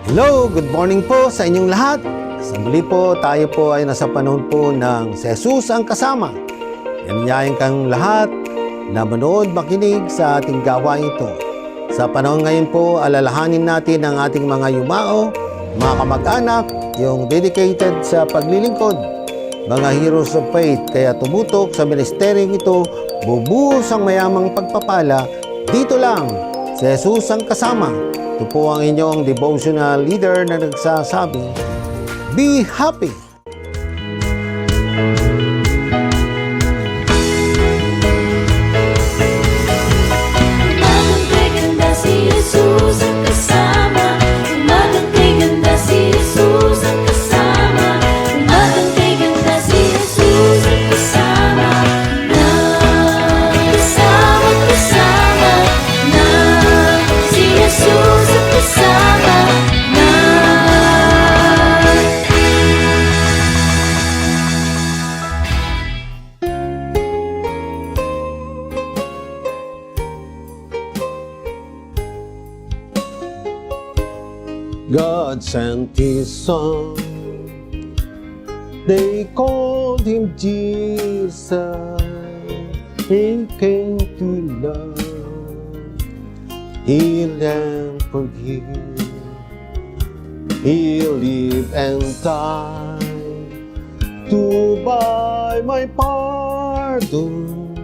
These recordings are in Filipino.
Hello, good morning po sa inyong lahat. Sa muli po, tayo po ay nasa panahon po ng si Jesus ang kasama. Yanyayin kang lahat na manood, makinig sa ating gawain ito. Sa panahon ngayon po, alalahanin natin ang ating mga yumao, mga kamag-anak, yung dedicated sa paglilingkod, mga heroes of faith. Kaya tumutok sa ministeryong ito, bubuhos ang mayamang pagpapala. Dito lang, si Jesus ang kasama. Ito po ang inyong devotional leader na nagsasabi, be happy! Umagang kay ganda si Jesus ang kasama. Umagang kay ganda si Jesus ang kasama. Umagang kay ganda si Jesus ang kasama. Kasama na si Jesus ang kasama na. God sent His Son. They called Him Jesus. He came to love, heal and forgive. He lived and died to buy my pardon,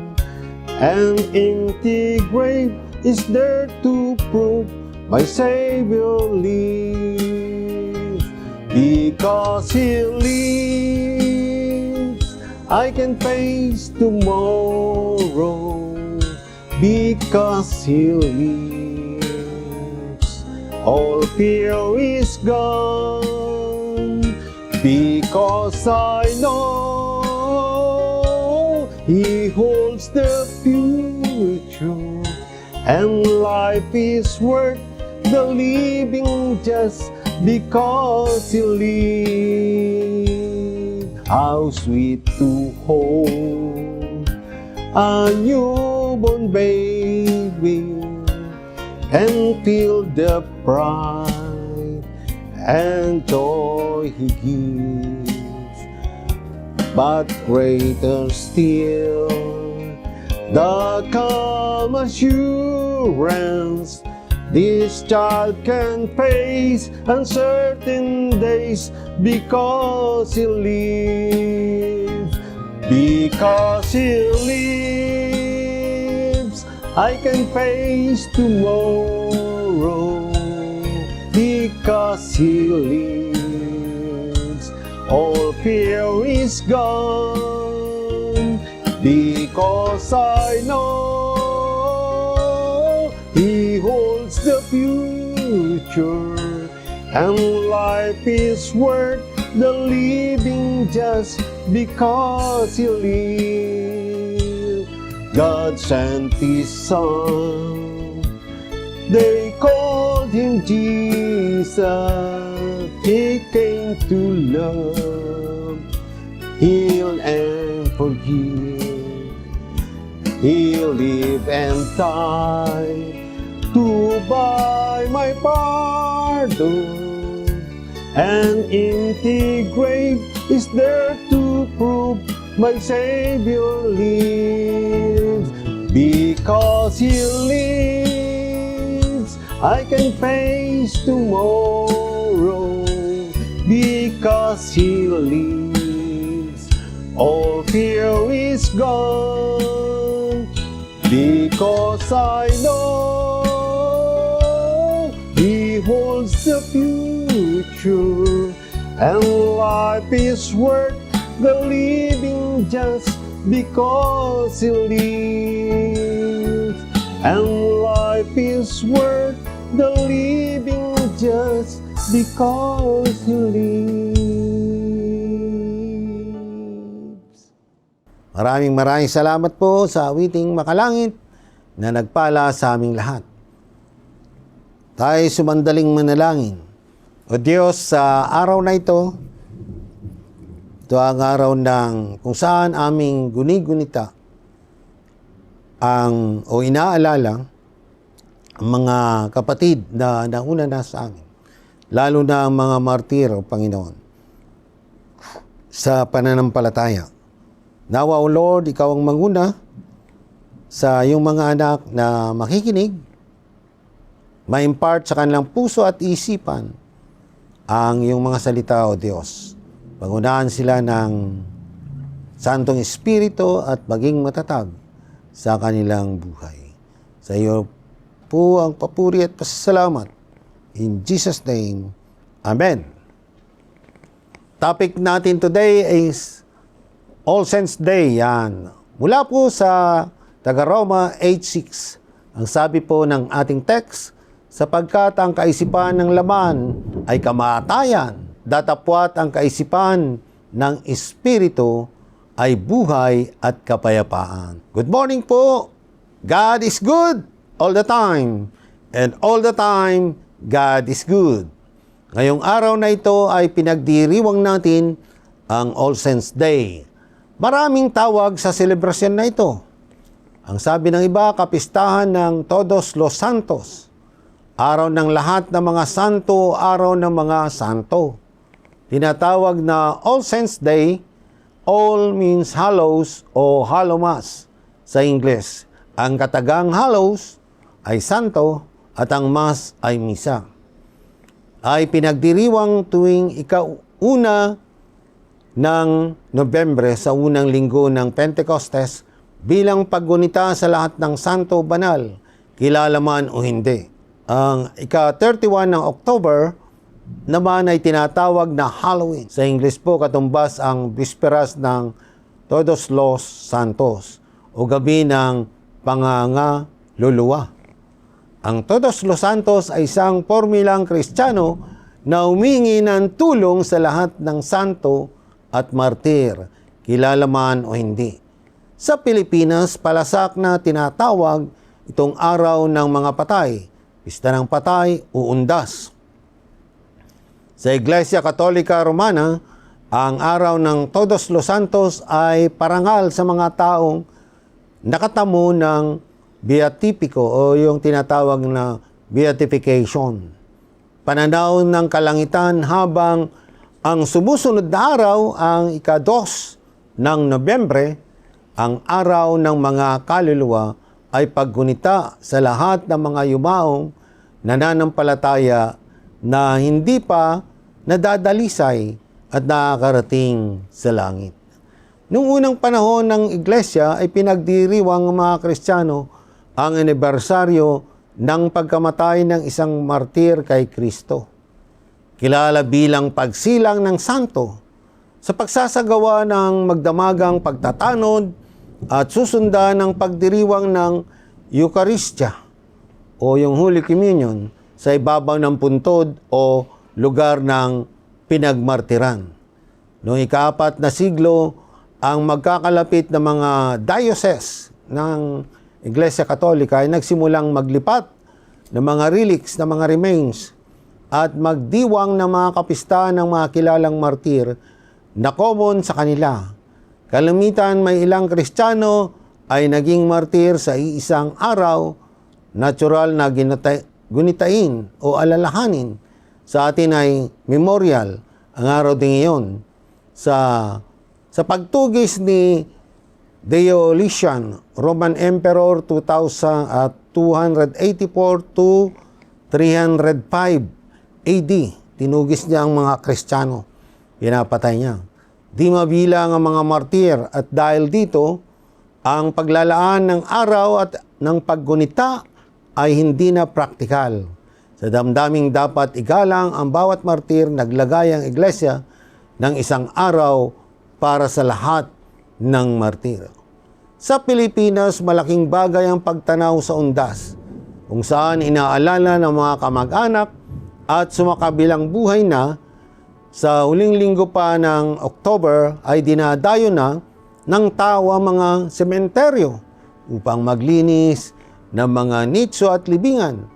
and empty grave is there to prove my Savior lives. Because He lives, I can face tomorrow. Because He lives, all fear is gone. Because I know He holds the future, and life is worth the living just because He lives. How sweet to hold a newborn baby and feel the pride and joy He gives. But greater still, the calm assurance this child can face uncertain days because He lives. Because He lives, I can face tomorrow. Because He lives, all fear is gone. Because I know He holds the future, and life is worth the living just because He lives. God sent His Son. They called Him Jesus. He came to love, heal and forgive. He lived and died to buy my pardon, and empty grave is there to prove my Savior lives. Because He lives, I can face tomorrow. Because He lives, all fear is gone. Because I know He holds the future, and life is worth the living just because He lives. And life is worth the living just because He lives. Maraming salamat po sa awiting makalangit na nagpala sa aming lahat. Tayo sumandaling manalangin. O Diyos, sa araw na ito ang araw ng kung saan aming guni-gunita o inaalala ang mga kapatid na nauna na sa amin. lalo na ang mga martir, O Panginoon, sa pananampalataya. Nawa, O Lord, Ikaw ang manguna sa iyong mga anak na makikinig, ma-impart sa kanilang puso at isipan ang iyong mga salita, O Diyos. Pangunahan sila ng Santong Espiritu at maging matatag sa kanilang buhay. Sa iyo po ang papuri at pasasalamat. In Jesus' name, Amen. Topic natin today is All Saints Day. Yan. Mula po sa Taga-Roma 8:6. Ang sabi po ng ating text, sapagkat ang kaisipan ng laman ay kamatayan, datapwat ang kaisipan ng Espiritu ay buhay at kapayapaan. Good morning po. God is good all the time. And all the time, God is good. Ngayong araw na ito ay pinagdiriwang natin ang All Saints Day. Maraming tawag sa selebrasyon na ito. Ang sabi ng iba, kapistahan ng Todos los Santos. Araw ng lahat ng mga santo, araw ng mga santo. Tinatawag na All Saints Day. All means hallows o hallowmas sa Ingles. Ang katagang hallows ay santo at ang mass ay misa. Ay pinagdiriwang tuwing ika-una ng Nobyembre sa unang linggo ng Pentecostes bilang paggunita sa lahat ng santo banal, kilala man o hindi. Ang ika-31 ng October naman ay tinatawag na Halloween. Sa English po, katumbas ang bisperas ng Todos los Santos o gabi ng pangangaluluwa. Ang Todos los Santos ay isang pormilang Kristiyano na humingi ng tulong sa lahat ng santo at martir, kilala man o hindi. Sa Pilipinas, palasak na tinatawag itong araw ng mga patay, pista ng patay o undas. Sa Iglesia Katolika Romana, ang araw ng Todos los Santos ay parangal sa mga taong nakatamo ng beatipiko o yung tinatawag na beatification. Pananaw ng kalangitan habang ang sumusunod na araw, ang ika-2 ng Nobyembre, ang araw ng mga kaluluwa ay paggunita sa lahat ng mga yumaong nananampalataya na hindi pa nadadalisay at nakakarating sa langit. Noong unang panahon ng Iglesia ay pinagdiriwang ng mga Kristiyano ang anibersaryo ng pagkamatay ng isang martir kay Kristo. Kilala bilang pagsilang ng santo sa pagsasagawa ng magdamagang pagtatanod at susundan ng pagdiriwang ng Eucharistia o yung Holy Communion sa ibabaw ng puntod o lugar ng pinagmartiran. Noong ika-4 na siglo, ang magkakalapit na mga diocese ng Iglesia Katolika ay nagsimulang maglipat ng mga relics, ng mga remains at magdiwang ng mga kapistahan ng mga kilalang martir na common sa kanila. Kalamitan may ilang Kristiyano ay naging martir sa iisang araw, natural na gunitain o alalahanin. Sa atin ay memorial ang araw din ngayon. Sa pagtugis ni Diocletian, Roman Emperor 284 to 305 AD, tinugis niya ang mga Kristiyano. Pinapatay niya. Di mabilang ang mga martir at dahil dito, ang paglalaan ng araw at ng paggunita ay hindi na praktikal. Sa damdaming dapat igalang ang bawat martir, naglagay ang Iglesia ng isang araw para sa lahat ng martir. Sa Pilipinas, malaking bagay ang pagtanaw sa undas, kung saan inaalala ng mga kamag-anak at sumakabilang buhay na sa huling linggo pa ng October ay dinadayo na ng tao ang mga sementeryo upang maglinis ng mga nicho at libingan.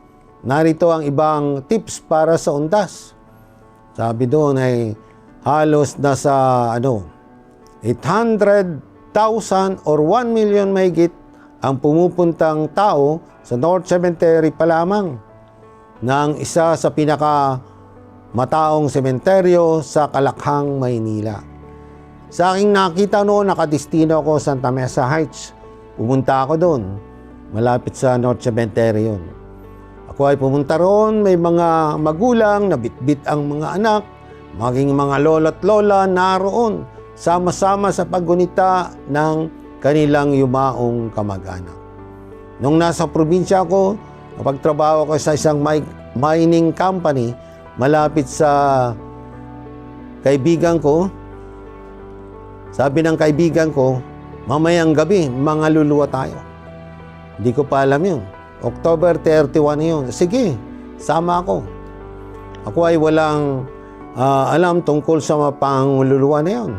Narito ang ibang tips para sa undas. Sabi doon ay halos nasa 800,000 or 1 million mahigit ang pumupuntang tao sa North Cemetery pa lamang ng isa sa pinaka mataong sementeryo sa Kalakhang, Maynila. Sa aking nakita noon, nakadestino ako sa Santa Mesa Heights. Pumunta ako doon, malapit sa North Cemetery yun. Ako ay pumunta roon, may mga magulang na bitbit ang mga anak, maging mga lola't lola naroon, sama-sama sa paggunita ng kanilang yumaong kamag-anak. Nung nasa probinsya ako, napagtrabaho ko sa isang mining company malapit sa kaibigan ko. Sabi ng kaibigan ko, mamayang gabi, mga luluwa tayo. Hindi ko pa alam yun. October 31 yun. Sige, sama ako. Ako ay walang alam tungkol sa mga pangululuwa na yun.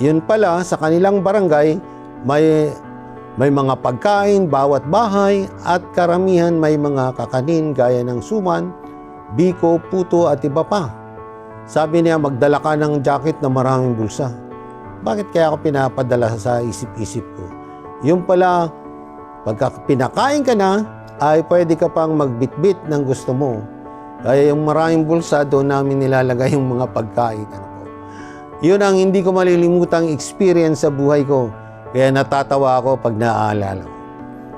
Yun pala, sa kanilang barangay, may mga pagkain, bawat bahay, at karamihan may mga kakanin gaya ng suman, biko, puto at iba pa. Sabi niya, magdala ka ng jacket na maraming bulsa. Bakit kaya ako pinapadala sa isip-isip ko? Yung pala, pagka pinakain ka na, ay pwede ka pang magbitbit ng gusto mo. Kaya yung maraming bulsa, doon namin nilalagay yung mga pagkain. Yun ang hindi ko malilimutang experience sa buhay ko. Kaya natatawa ako pag naaalala ko.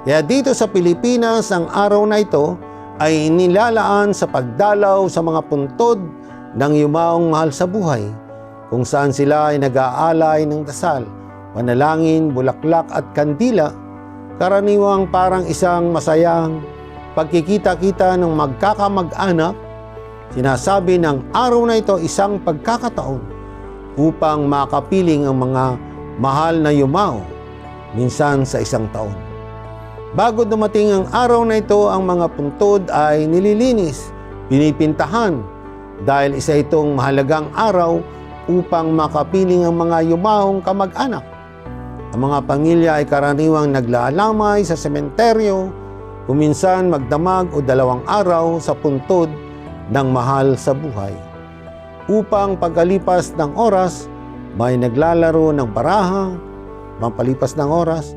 Kaya dito sa Pilipinas, ang araw na ito ay nilalaan sa pagdalaw sa mga puntod ng yumaong mahal sa buhay, kung saan sila ay nag-aalay ng dasal, panalangin, bulaklak at kandila, karaniwang parang isang masayang pagkikita-kita ng magkakamag-anak. Sinasabi ng araw na ito isang pagkakataon upang makapiling ang mga mahal na yumao, minsan sa isang taon. Bago dumating ang araw na ito, ang mga puntod ay nililinis, pinipintahan, dahil isa itong mahalagang araw upang makapiling ang mga yumaong kamag-anak. Ang mga pamilya ay karaniwang naglalamay sa sementeryo, kuminsan magdamag o 2 araw sa puntod ng mahal sa buhay. Upang pagkalipas ng oras, may naglalaro ng baraha, pampalipas ng oras,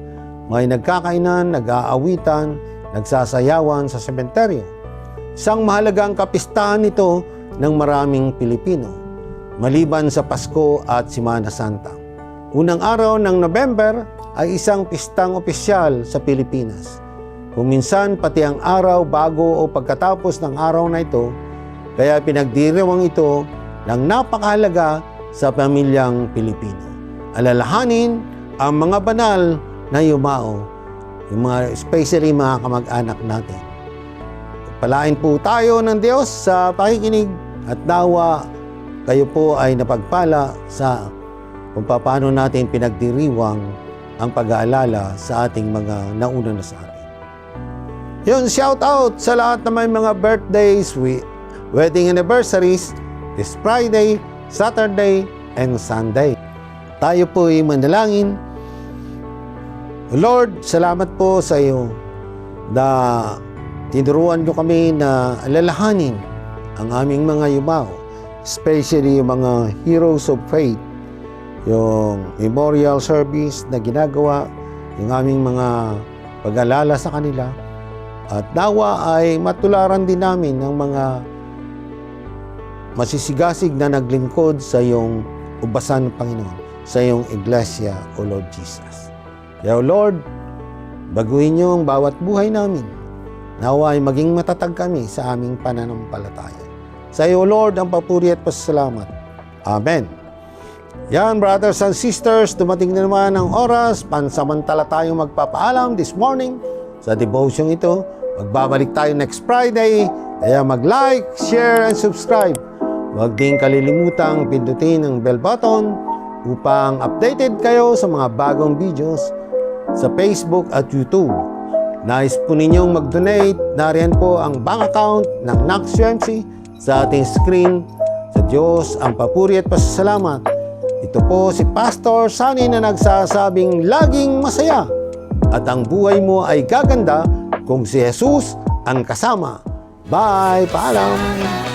may nagkakainan, nag-aawitan, nagsasayawan sa sementeryo. Isang mahalagang kapistahan ito ng maraming Pilipino, maliban sa Pasko at Semana Santa. Unang araw ng November ay isang pistang opisyal sa Pilipinas. Kung minsan pati ang araw bago o pagkatapos ng araw na ito, kaya pinagdiriwang ito ng napakahalaga sa pamilyang Pilipino. Alalahanin ang mga banal na yumao, especially mga kamag-anak natin. Palain po tayo ng Diyos sa pakikinig at nawa kayo po ay napagpala sa kung paano natin pinagdiriwang ang pag-aalala sa ating mga nauna na sa atin. Yun, shout out sa lahat ng may mga birthdays, wedding anniversaries, this Friday, Saturday, and Sunday. Tayo po ay manalangin. Lord, salamat po sa iyo na tinuruan nyo kami na alalahanin ang aming mga yumao, especially yung mga heroes of faith, yung memorial service na ginagawa, yung aming mga pag-alala sa kanila, at nawa ay matularan din namin ng mga masisigasig na naglingkod sa iyong ubasan, Panginoon, sa iyong iglesia, O Lord Jesus. Kaya, O Lord, baguhin niyo ang bawat buhay namin. Nawa ay maging matatag kami sa aming pananampalataya. Sa iyo, Lord, ang papuri at pasasalamat. Amen. Yan, brothers and sisters, dumating na naman ang oras. Pansamantala tayong magpapaalam this morning sa devotion ito. Magbabalik tayo next Friday. Kaya mag-like, share, and subscribe. Huwag din kalilimutang pindutin ang bell button upang updated kayo sa mga bagong videos sa Facebook at YouTube. Nais po ninyong mag-donate, nariyan po ang bank account ng Nax UMC sa ating screen. Sa Diyos ang papuri at pasasalamat. Ito po si Pastor Sunny na nagsasabing laging masaya at ang buhay mo ay gaganda kung si Jesus ang kasama. Bye! Paalam!